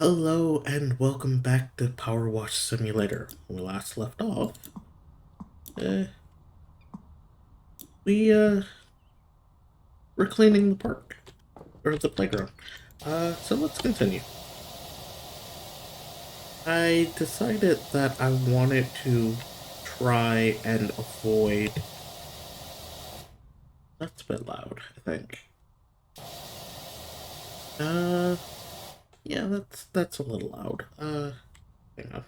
Hello and welcome back to PowerWash Simulator. When we last left off, uh, we were cleaning the park, or the playground. So let's continue. I decided that I wanted to try and avoid... That's a bit loud, I think. Uh, yeah, that's a little loud. Hang on.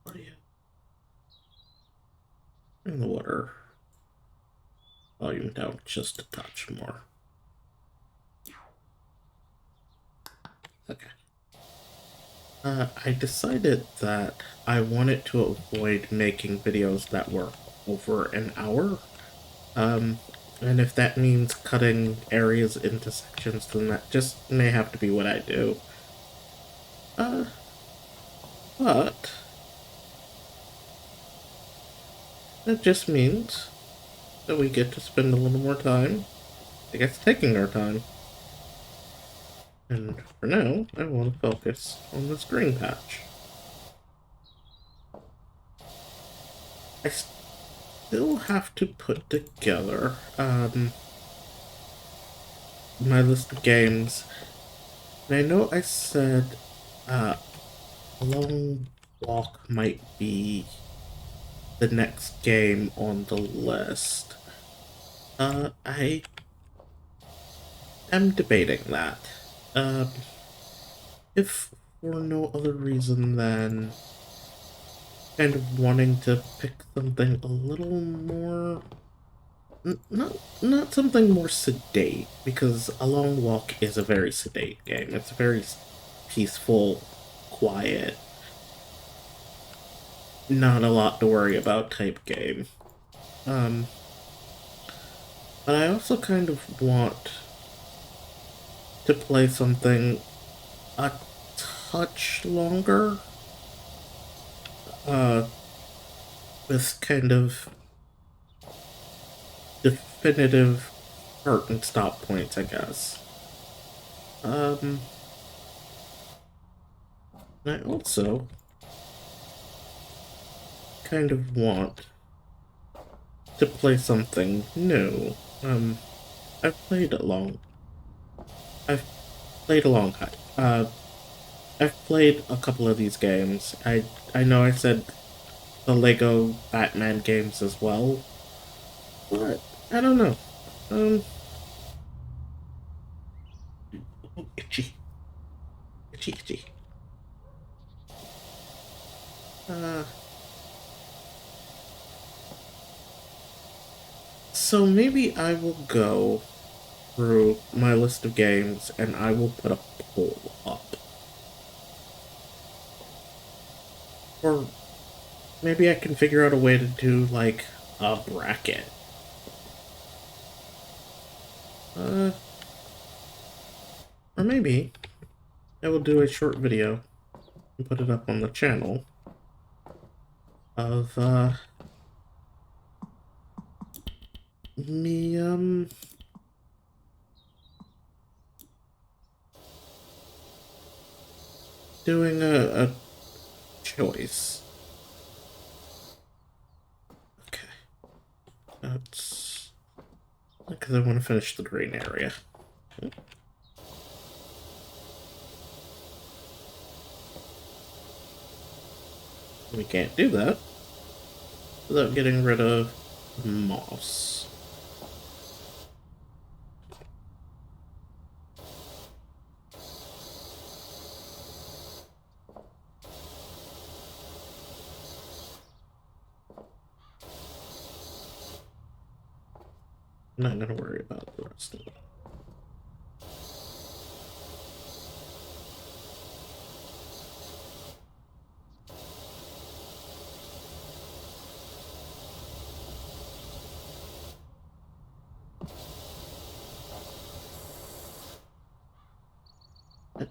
What do you... Bring the water volume down just a touch more. Okay. I decided that I wanted to avoid making videos that were over an hour. Um, and if that means cutting areas into sections, then that just may have to be what I do. Uh, but that just means that we get to spend a little more time, I guess, taking our time. And for now, I want to focus on this green patch. I still have to put together, my list of games. And I know I said, uh, a long walk might be the next game on the list. I am debating that. If for no other reason than kind of wanting to pick something a little more... Not something more sedate, because A Long Walk is a very sedate game. It's a very peaceful, quiet, not a lot to worry about type game. Um, but I also kind of want to play something a touch longer, uh, with kind of definitive start and stop points, I guess. Um, I also kind of want to play something new. I've played a long... I've played a long time. I've played a couple of these games. I know I said the Lego Batman games as well, but I don't know. Um, itchy, itchy, itchy. Uh, so maybe I will go through my list of games and I will put a poll up. Or maybe I can figure out a way to do, like, a bracket. Uh, or maybe I will do a short video and put it up on the channel of, me, doing a choice. Okay. That's... because I want to finish the green area. We can't do that without getting rid of moss. I'm not gonna worry about the rest of it.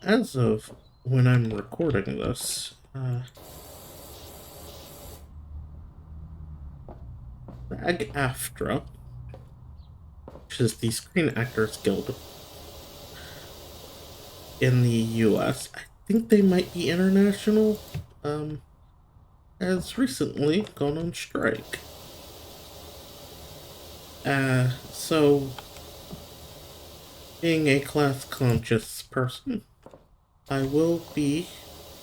As of when I'm recording this, SAG-AFTRA which is the Screen Actors Guild in the US. I think they might be international, has recently gone on strike. So, being a class-conscious person, I will be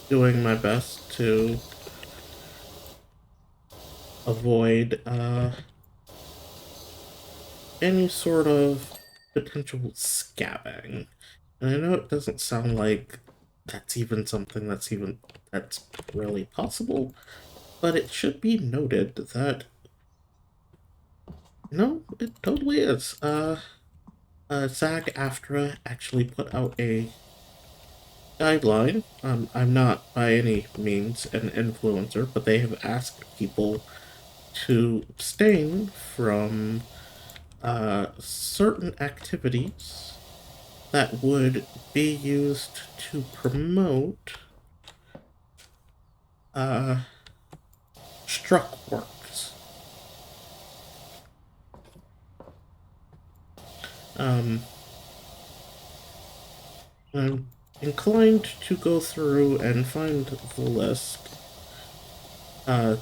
doing my best to avoid, any sort of potential scabbing. And I know it doesn't sound like that's even something that's really possible, but it should be noted that no, it totally is. SAG-AFTRA actually put out a guideline. I'm not by any means an influencer, but they have asked people to abstain from certain activities that would be used to promote struck works. I'm inclined to go through and find the list. It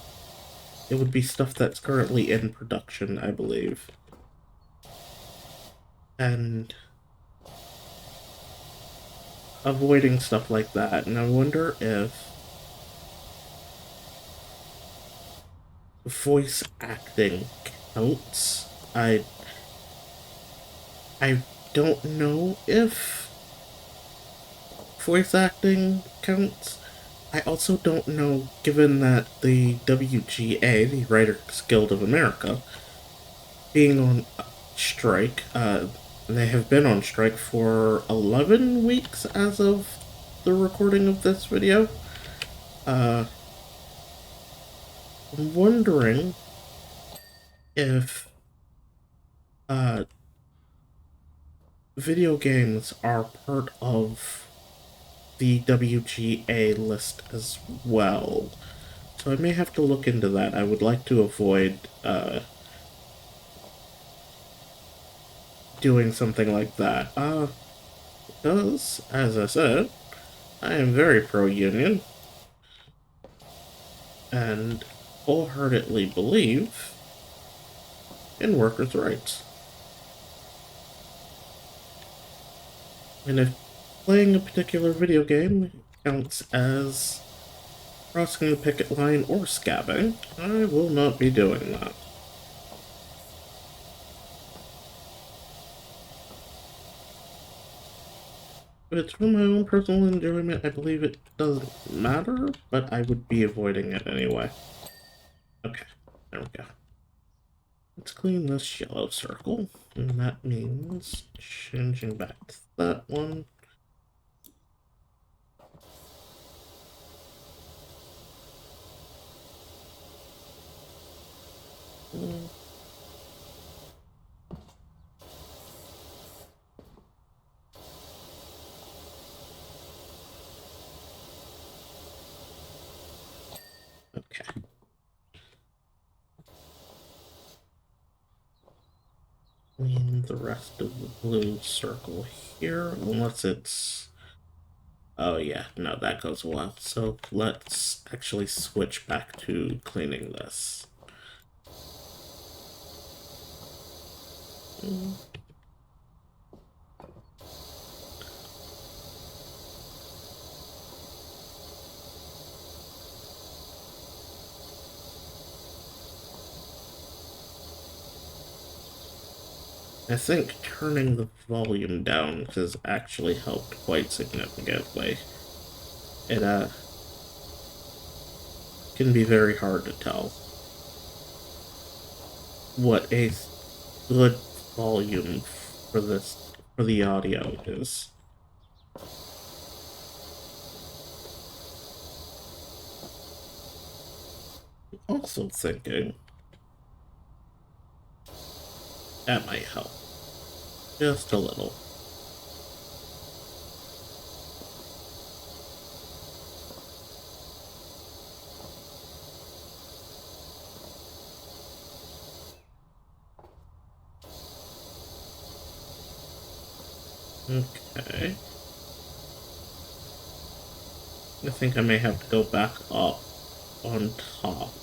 would be stuff that's currently in production, I believe. And avoiding stuff like that. And I wonder if voice acting counts. I don't know if voice acting counts. I also don't know, given that the WGA, the Writers Guild of America, being on strike, they have been on strike for 11 weeks as of the recording of this video. I'm wondering if video games are part of the WGA list as well. So I may have to look into that. I would like to avoid doing something like that. Because, as I said, I am very pro-union and wholeheartedly believe in workers' rights. And if playing a particular video game counts as crossing the picket line or scabbing, I will not be doing that. If it's for my own personal enjoyment, I believe it doesn't matter, but I would be avoiding it anyway. Okay, there we go. Let's clean this yellow circle, and that means changing back to that one. Okay. Clean the rest of the blue circle here, unless it's... Oh yeah, no, that goes well. So let's actually switch back to cleaning this. I think turning the volume down has actually helped quite significantly. It can be very hard to tell what a good volume for the audio is. Also thinking that might help just a little. Okay. I think I may have to go back up on top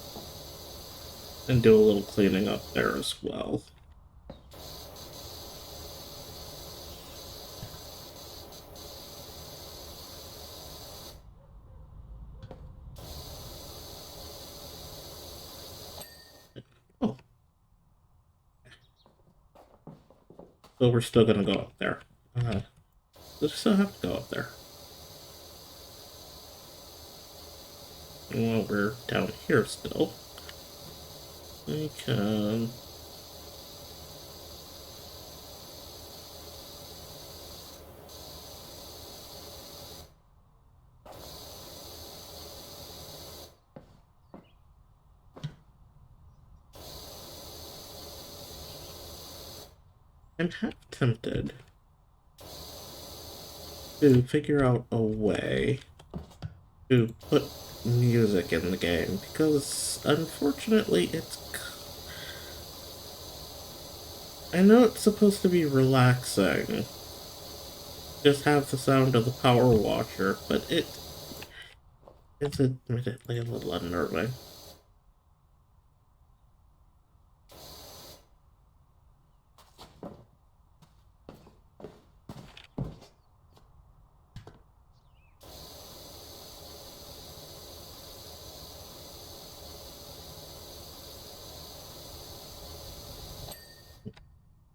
and do a little cleaning up there as well. Oh, so we're still gonna go up there. We still have to go up there. While we're down here still, we can... I'm half tempted to figure out a way to put music in the game, because unfortunately I know it's supposed to be relaxing, just have the sound of the power washer, but it is admittedly a little unnerving.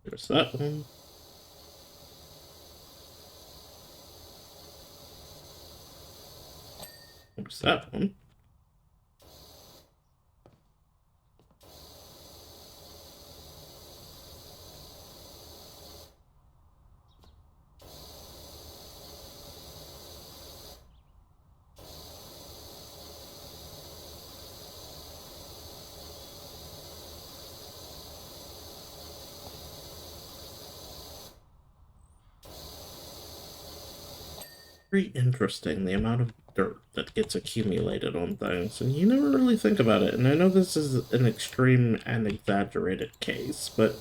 There's that one. There's that one. Very interesting, the amount of dirt that gets accumulated on things, and you never really think about it. And I know this is an extreme and exaggerated case, but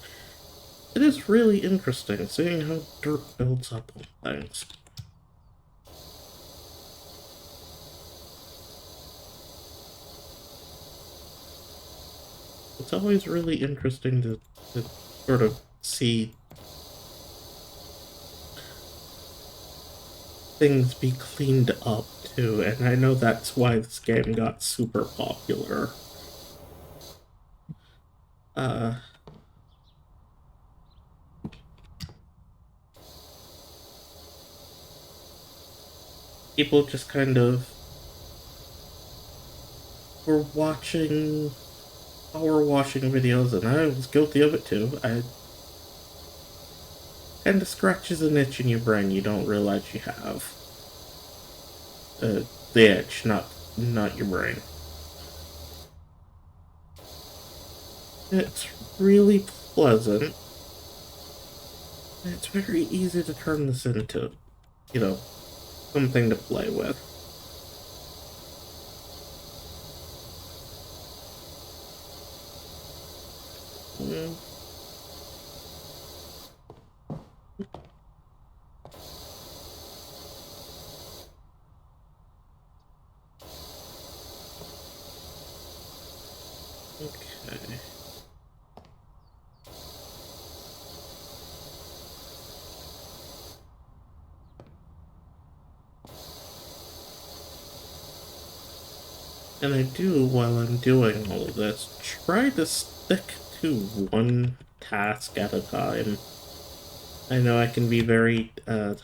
it is really interesting seeing how dirt builds up on things. It's always really interesting to sort of see things be cleaned up too, and I know that's why this game got super popular. Uh, People just kind of were watching power washing videos, and I was guilty of it too. I kind of scratches an itch in your brain you don't realize you have. The itch, not your brain. It's really pleasant. It's very easy to turn this into, you know, something to play with. Mm, okay. And I do, while I'm doing all of this, try to stick to one task at a time. I know I can be very, I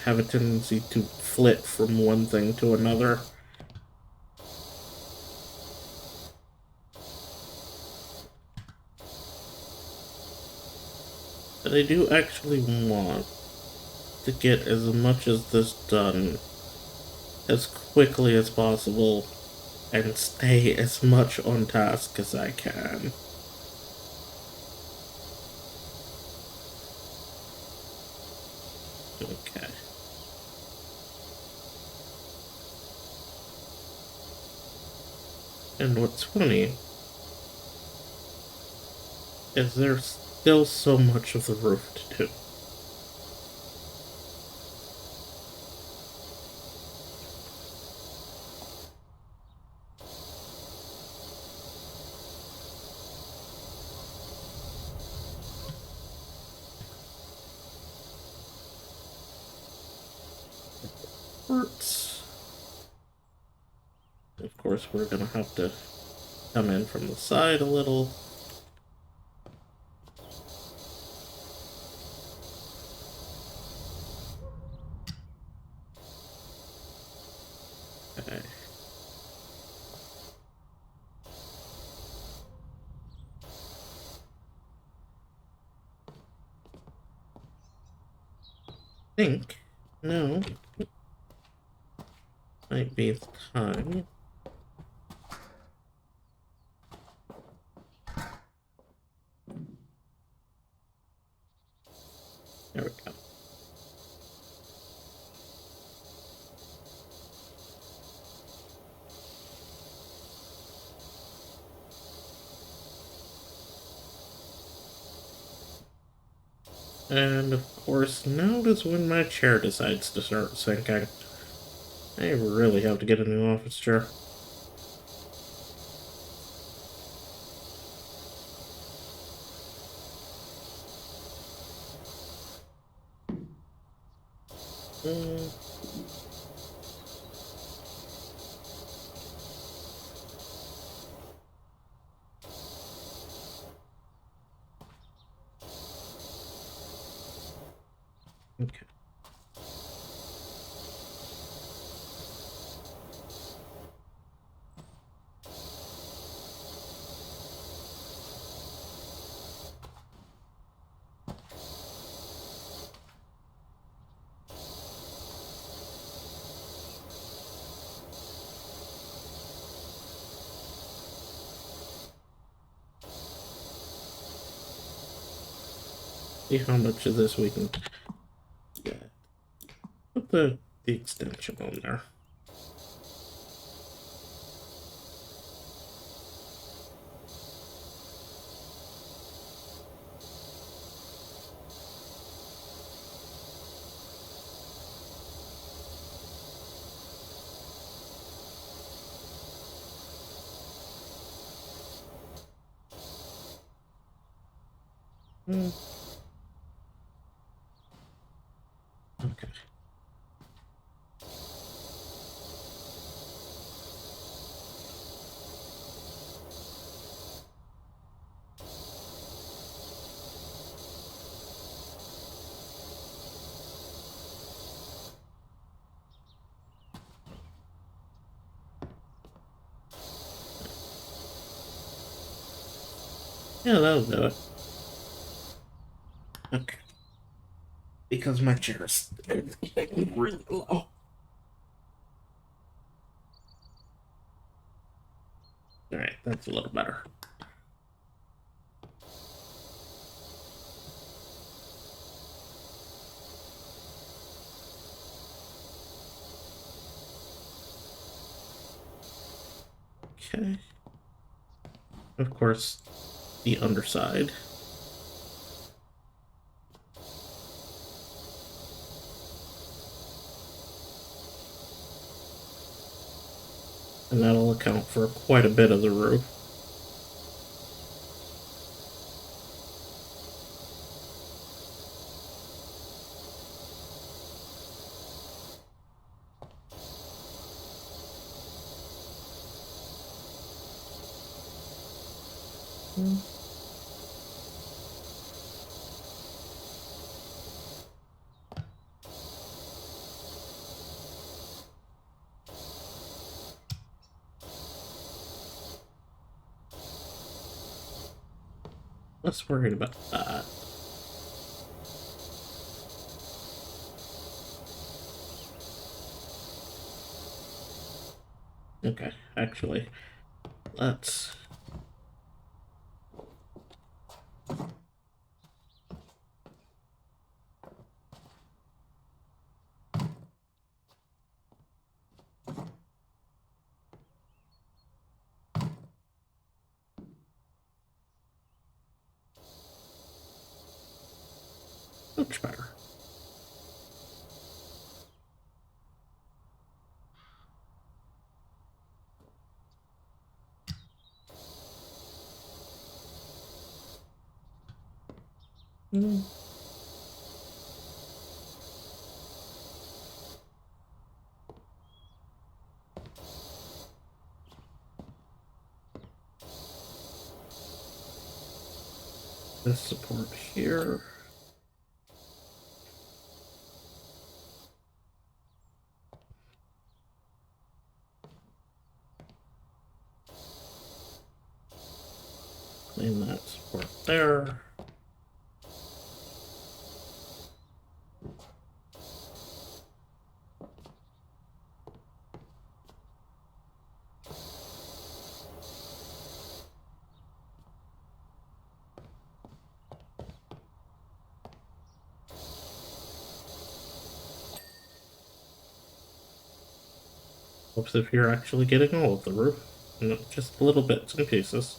have a tendency to flip from one thing to another. But I do actually want to get as much as this done as quickly as possible and stay as much on task as I can. Okay. And what's funny is there still so much of the roof to do. Hurts. Of course, we're gonna have to come in from the side a little. Okay. Think. No. Might be the time. There we go. And of course, now is when my chair decides to start sinking. I really have to get a new office chair. Mm, okay. See how much of this we can get. Put the extension on there. Mm, okay. Yeah, that'll do it. Okay. Because my chair is getting really low. Alright, that's a little better. Okay. Of course, the underside. And that'll account for quite a bit of the roof. Mm, less worried about that. Okay, actually, let's... Much better. Hmm. This support here. Clean that support there. Hopes if you're actually getting all of the roof, not just little bits and pieces.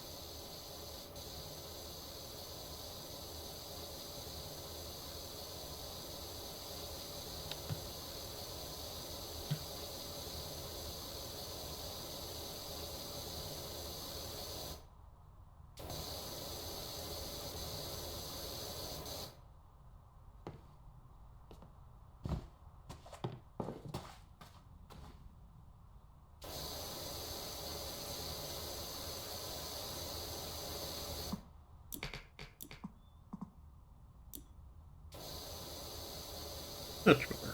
Much better.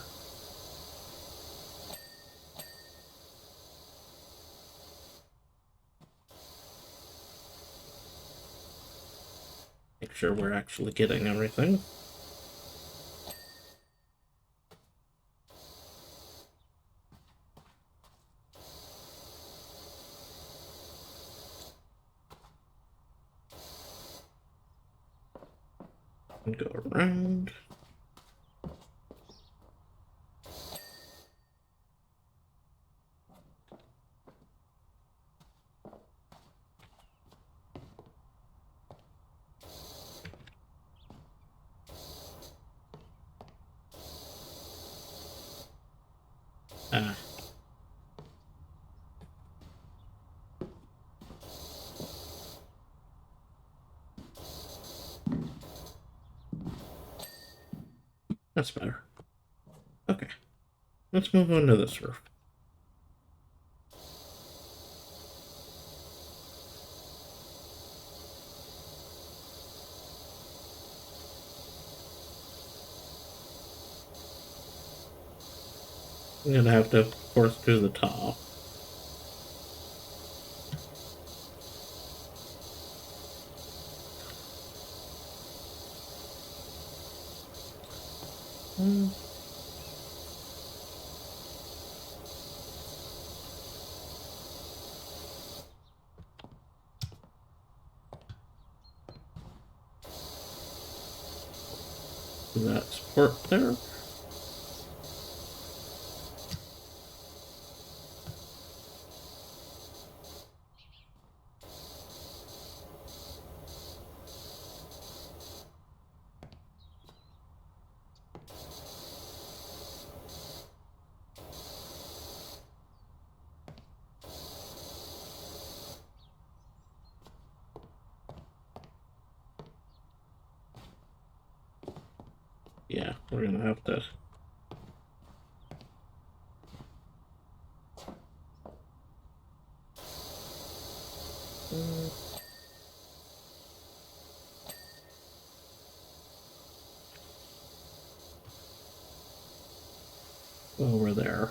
Make sure we're actually getting everything. And go around. Ah. That's better. Okay. Let's move on to this roof. I'm gonna have to, of course, do the top. Hmm. Do that support there. Yeah, we're gonna have to. Over there.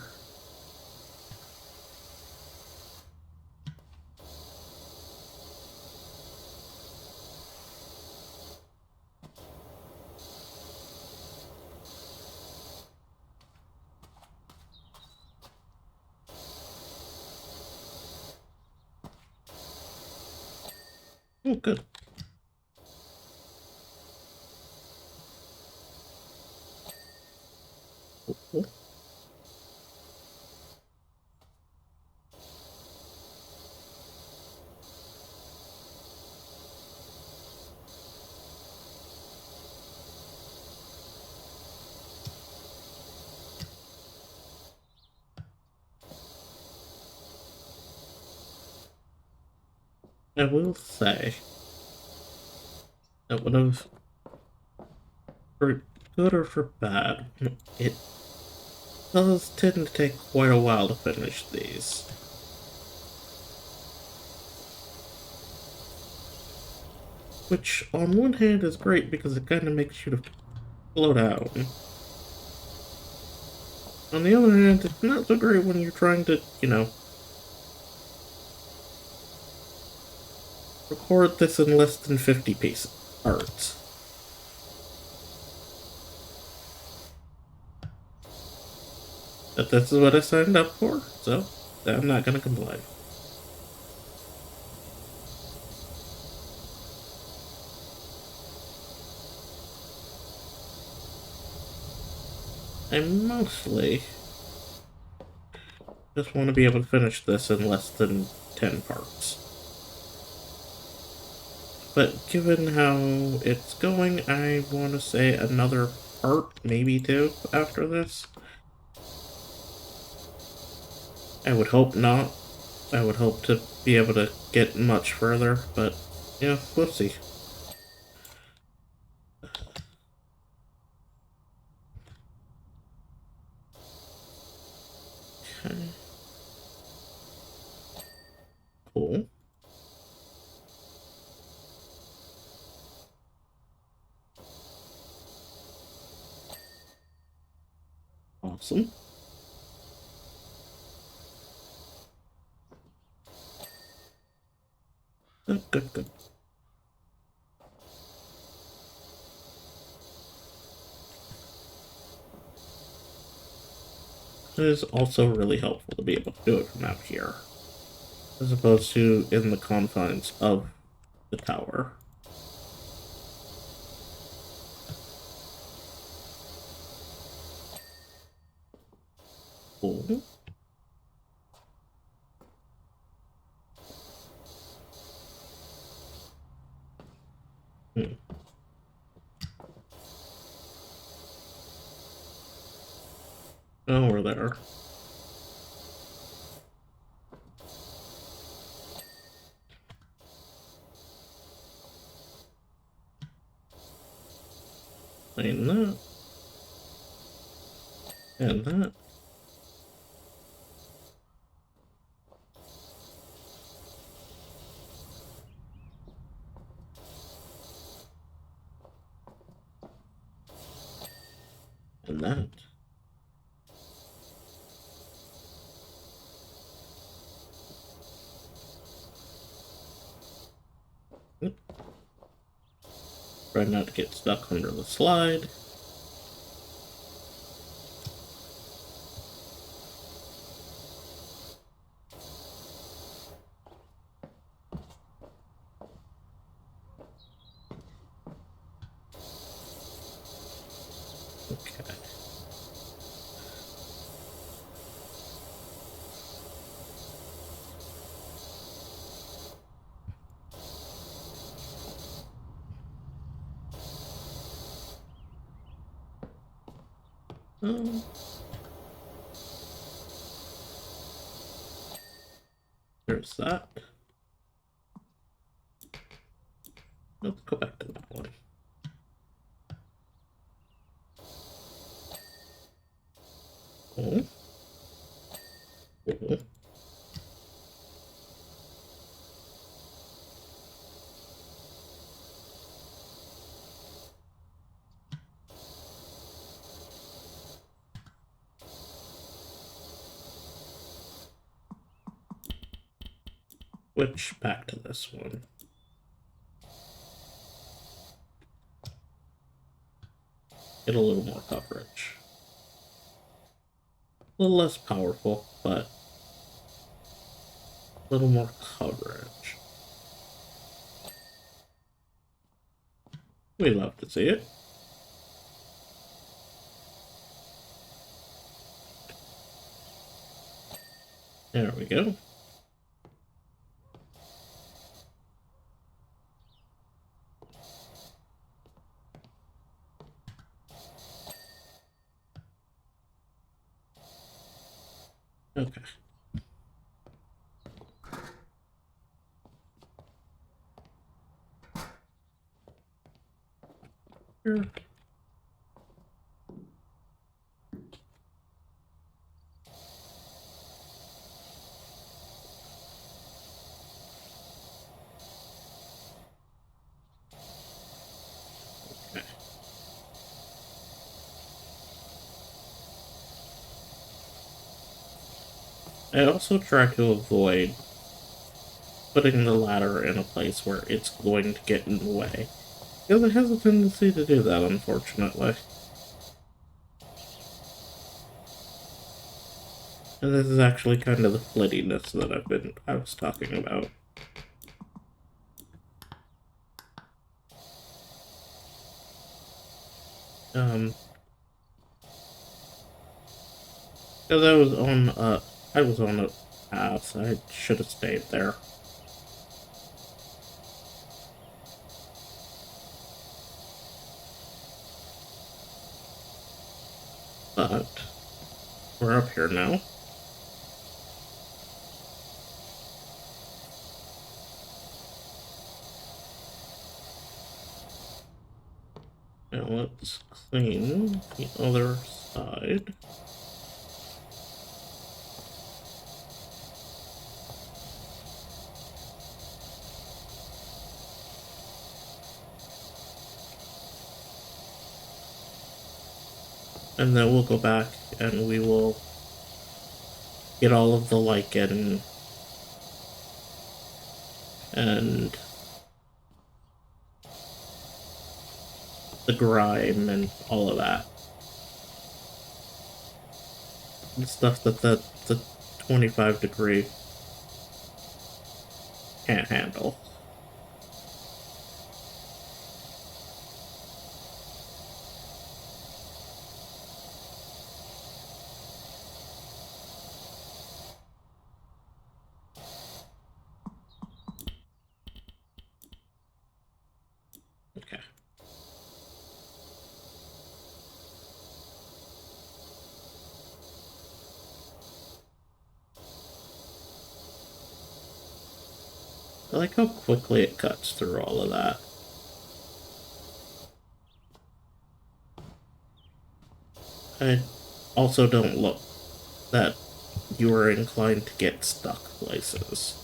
Oh, good. Cool. I will say that whatever, for good or for bad, it does tend to take quite a while to finish these. Which, on one hand, is great because it kind of makes you to slow down. On the other hand, it's not so great when you're trying to, record this in less than 50 pieces. Art. But this is what I signed up for, so I'm not gonna complain. I mostly just want to be able to finish this in less than 10 parts. But given how it's going, I want to say another part, maybe two, after this. I would hope not. I would hope to be able to get much further, but yeah, we'll see. Okay. Cool. Awesome. Good, good, good. It is also really helpful to be able to do it from out here, as opposed to in the confines of the tower. Cool. Hmm. Oh, we're there. Clean that. And that. And that. Yep. Try not to get stuck under the slide. Okay. Um, there's that. Let's go back to that one. Cool. Cool. Switch back to this one. Get a little more coverage. A little less powerful, but a little more coverage. We love to see it. There we go. Okay. here? Okay. I also try to avoid putting the ladder in a place where it's going to get in the way. Because it has a tendency to do that, unfortunately. And this is actually kind of the flittiness that I was talking about. Because I was on a path, I should have stayed there. But, we're up here now. Now let's clean the other side. And then we'll go back and we will get all of the lichen and the grime and all of that. The stuff that the 25-degree can't handle. Okay. I like how quickly it cuts through all of that. I also don't look that you are inclined to get stuck places.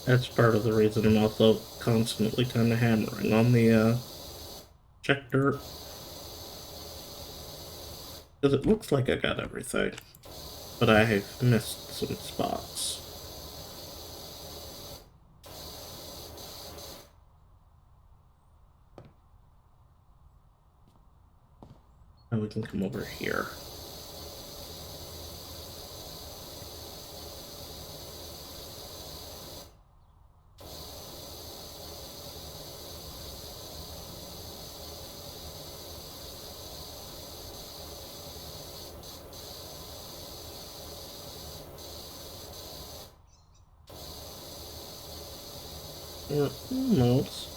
That's part of the reason I'm also constantly kind of hammering on the check dirt. Because it looks like I got everything, but I have missed some spots. Now we can come over here. We're almost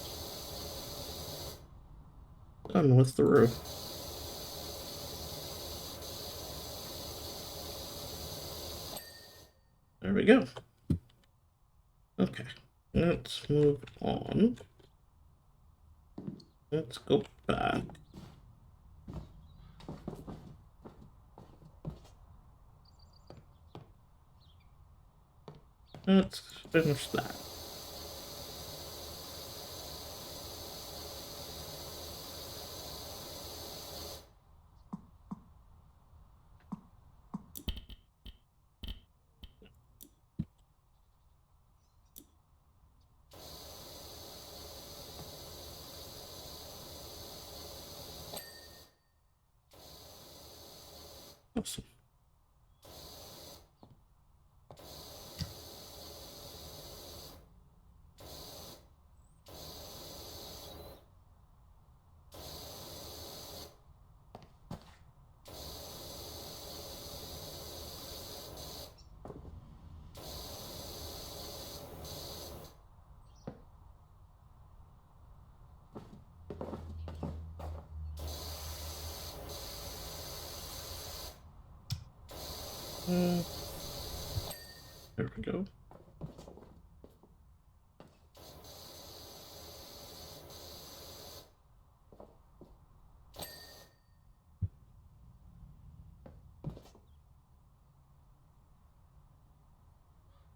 done with the roof. There we go. Okay, let's move on. Let's go back. Let's finish that. Awesome. There we go.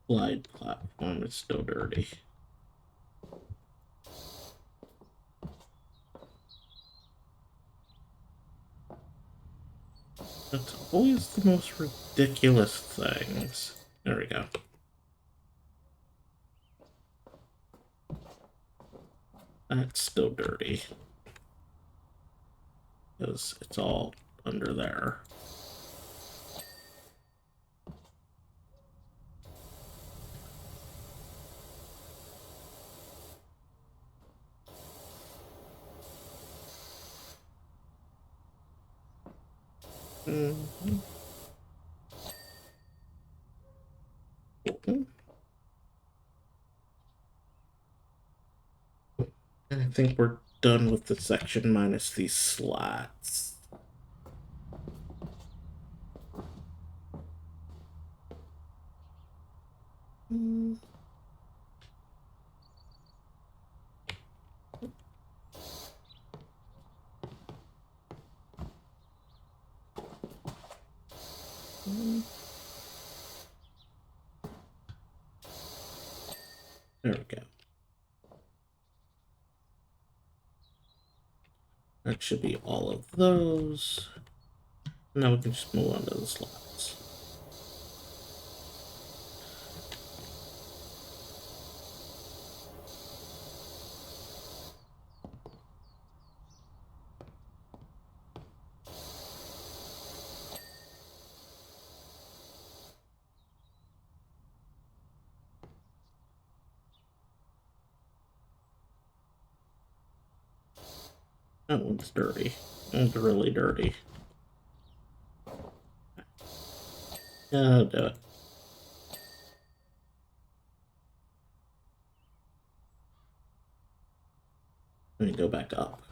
Glide platform is still dirty. That's always the most ridiculous things. There we go. That's still dirty. Because it's all under there. Mm-hmm. And I think we're done with the section minus these slats. Mm. There we go. That should be all of those. Now we can just move on to the slots. That one's dirty. It's really dirty. I'll do it. Let me go back up.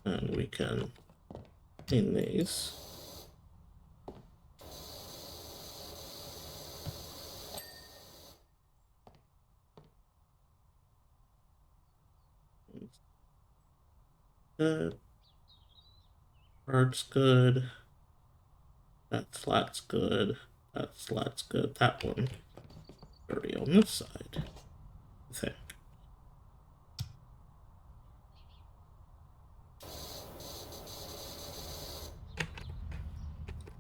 And we can clean these. Good. Hard's good. That slat's good. That slat's good. That one dirty on this side. I think.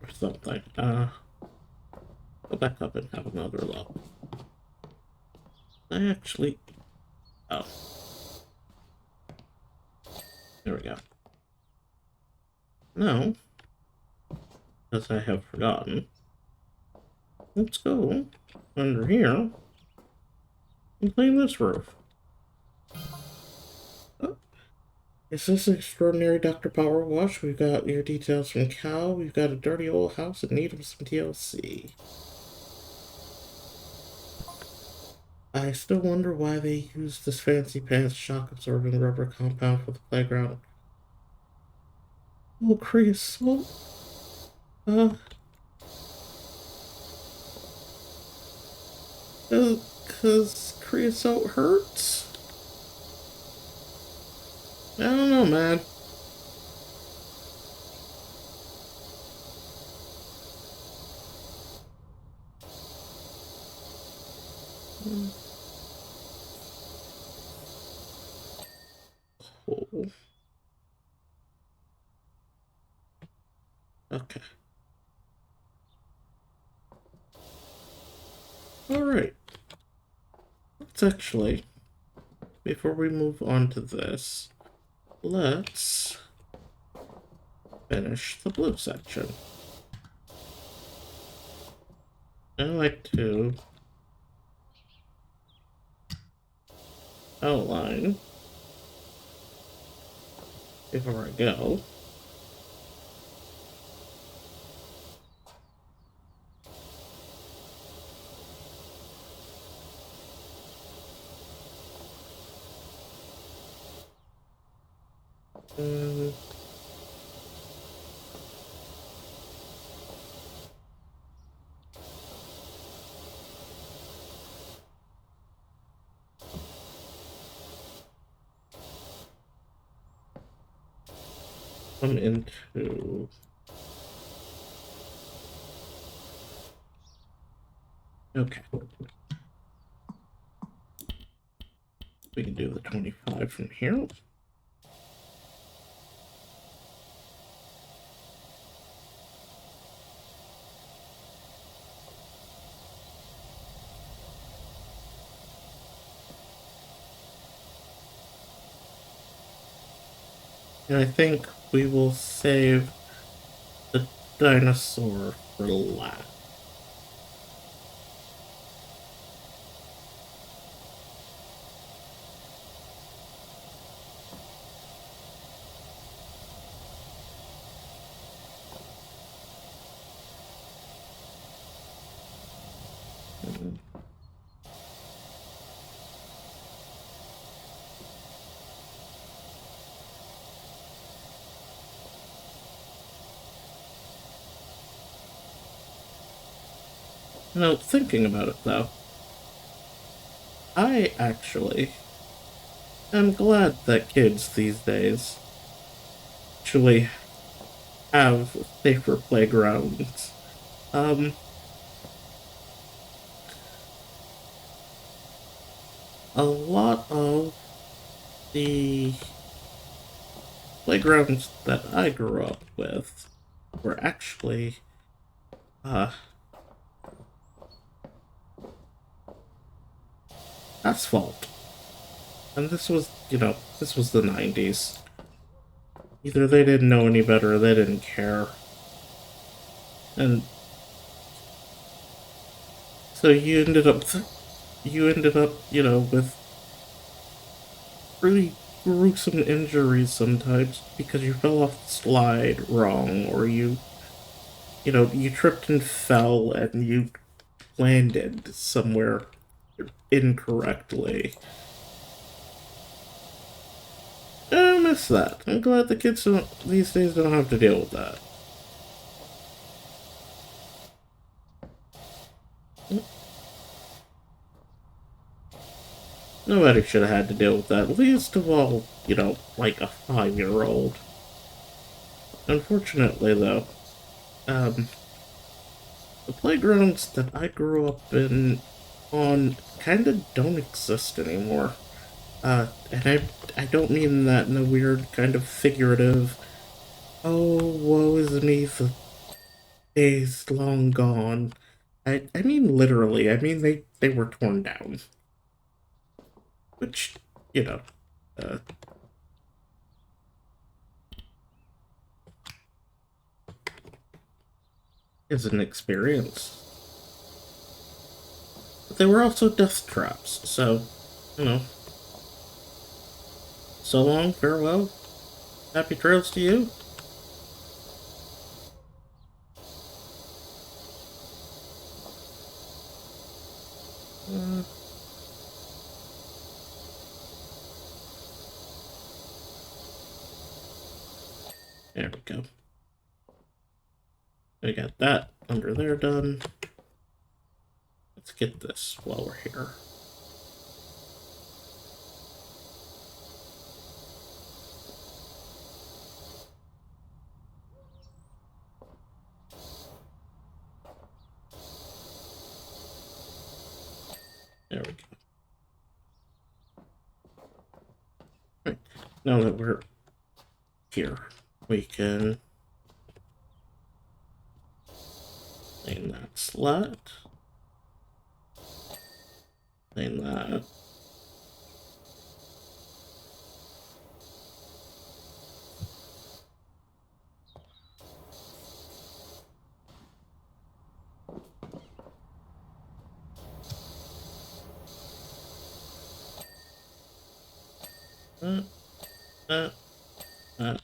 Or something. Go back up and have another look. I actually... Oh. There we go. No. Because I have forgotten. Let's go under here and clean this roof. Oh. Is this extraordinary Dr. PowerWash? We've got your details from Cal. We've got a dirty old house in need of some TLC. I still wonder why they use this fancy pants shock-absorbing rubber compound for the playground. Oh, creosote? Cause creosote hurts? I don't know, man. Oh. Okay. Alright. Let's actually, before we move on to this, let's finish the blue section. I like to outline before I go. Um, come into... Okay. We can do the 25 from here. And I think we will save the dinosaur for last. Now, thinking about it though, I actually am glad that kids these days actually have safer playgrounds. Um, a lot of the playgrounds that I grew up with were actually, uh, asphalt. And this was, this was the 90s. Either they didn't know any better or they didn't care. And so you ended up, with really gruesome injuries sometimes because you fell off the slide wrong, or you tripped and fell and you landed somewhere incorrectly. I miss that. I'm glad the kids these days don't have to deal with that. Nobody should have had to deal with that, least of all, like a 5-year-old. Unfortunately, though, um, the playgrounds that I grew up on kind of don't exist anymore. And I don't mean that in a weird kind of figurative, oh, woe is me, the days long gone. I mean literally, I mean they were torn down. Which, you know, uh, is an experience. But they were also death traps, so, you know, so long, farewell, happy trails to you. Uh, there we go. We got that under there done. Let's get this while we're here. There we go. Right. Now that we're here, we can clean that slat. Clean that. Uh, uh, uh.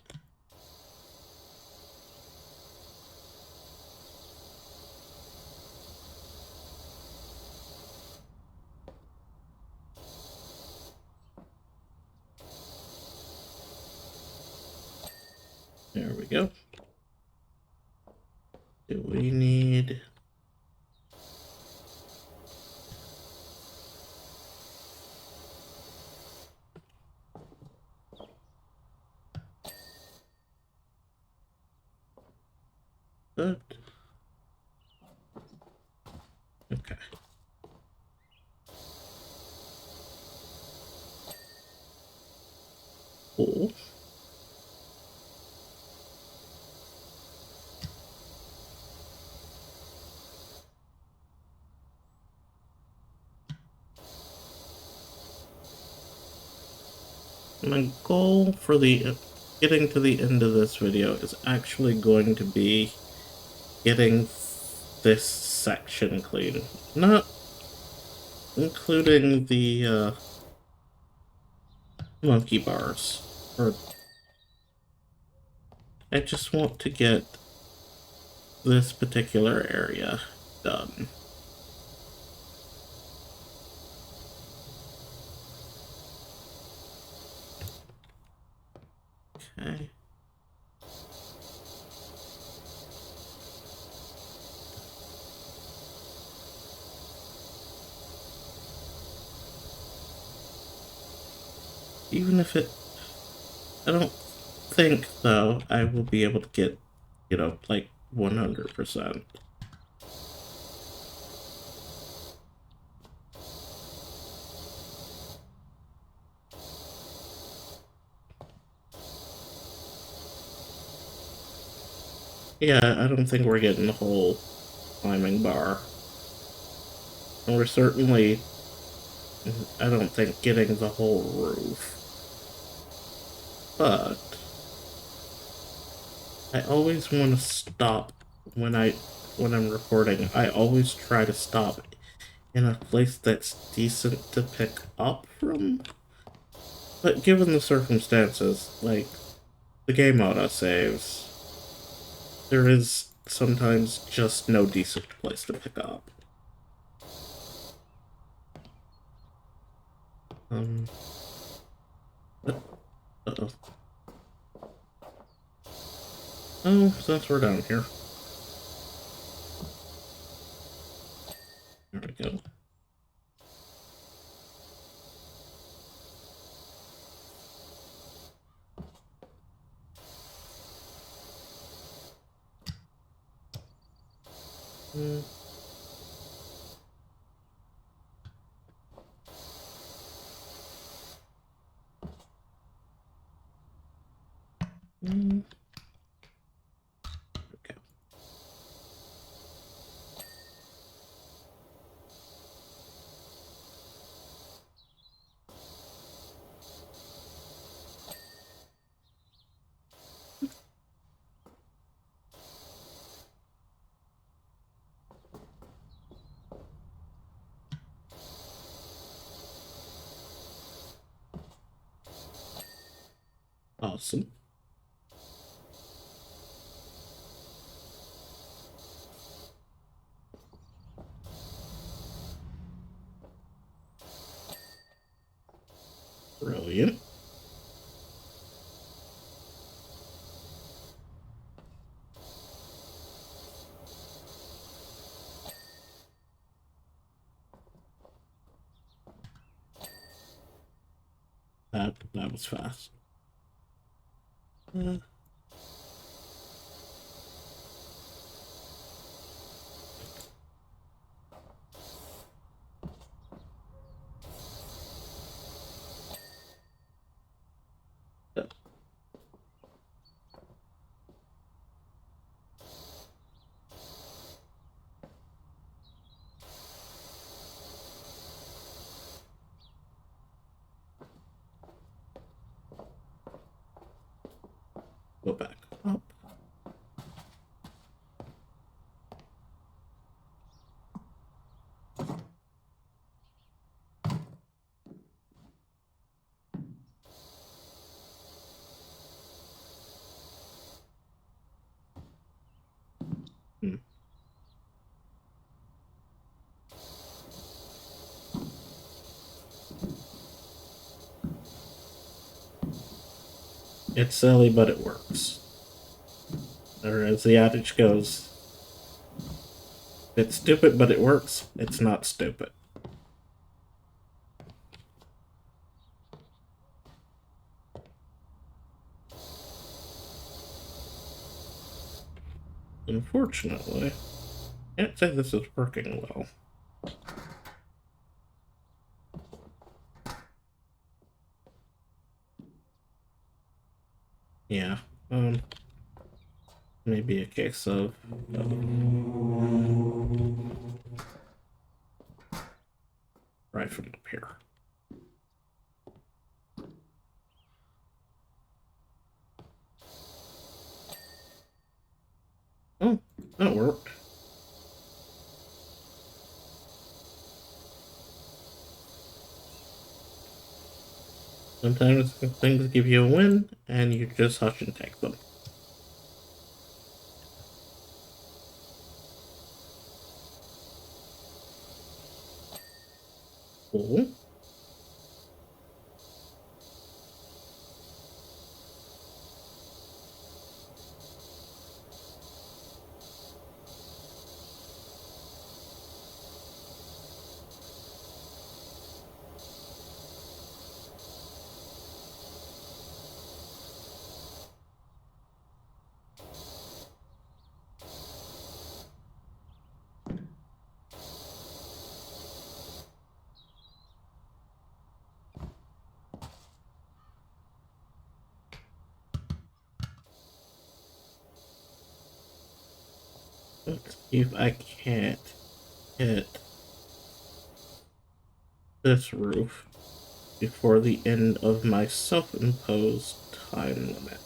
There we go. Do we need... Good. Okay. Cool. My goal for the getting to the end of this video is actually going to be getting this section clean. Not including the monkey bars. Or I just want to get this particular area done. Okay. Even if it... I don't think, though, I will be able to get, you know, like 100%. Yeah, I don't think we're getting the whole climbing bar. And we're certainly, I don't think, getting the whole roof. But I always want to stop when I'm recording. I always try to stop in a place that's decent to pick up from. But given the circumstances, like the game auto saves, there is sometimes just no decent place to pick up. But, uh-oh. Oh, since we're down here. There we go. Mm. Mm. Okay. Awesome. Brilliant. That was fast. Uh, Go back up. Hmm. It's silly, but it works. Or as the adage goes, it's stupid, but it works. It's not stupid. Unfortunately, can't say this is working well. Yeah, maybe a case of right from up here. Oh, that worked. Sometimes things give you a win, and you just hush and take them. Cool. Let's see if I can't hit this roof before the end of my self-imposed time limit.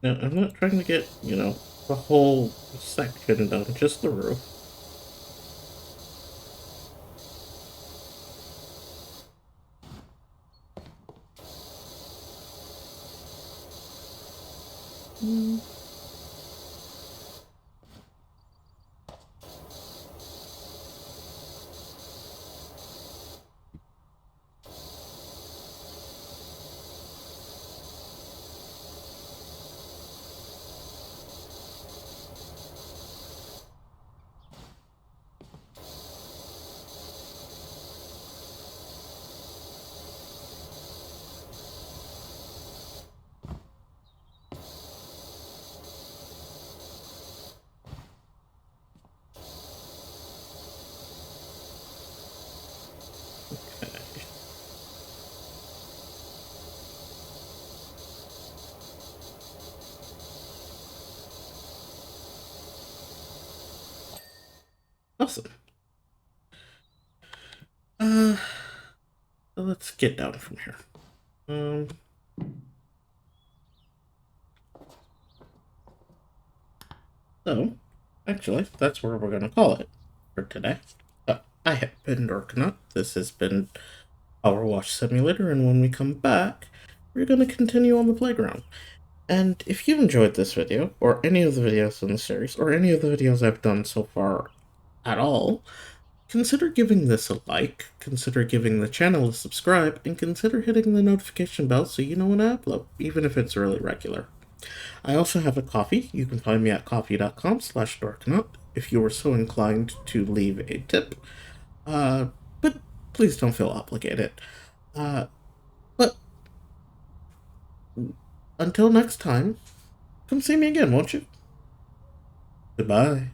Now, I'm not trying to get, the whole section done, just the roof. Mm. Okay. Awesome. Uh, so let's get down from here. Um, so, actually, that's where we're gonna call it for today. I have been Dorknut. This has been PowerWash Simulator, and when we come back, we're gonna continue on the playground. And if you enjoyed this video, or any of the videos in the series, or any of the videos I've done so far at all, consider giving this a like, consider giving the channel a subscribe, and consider hitting the notification bell so you know when I upload, even if it's really regular. I also have a coffee. You can find me at coffee.com/dorknut if you are so inclined to leave a tip. But please don't feel obligated. But until next time, come see me again, won't you? Goodbye.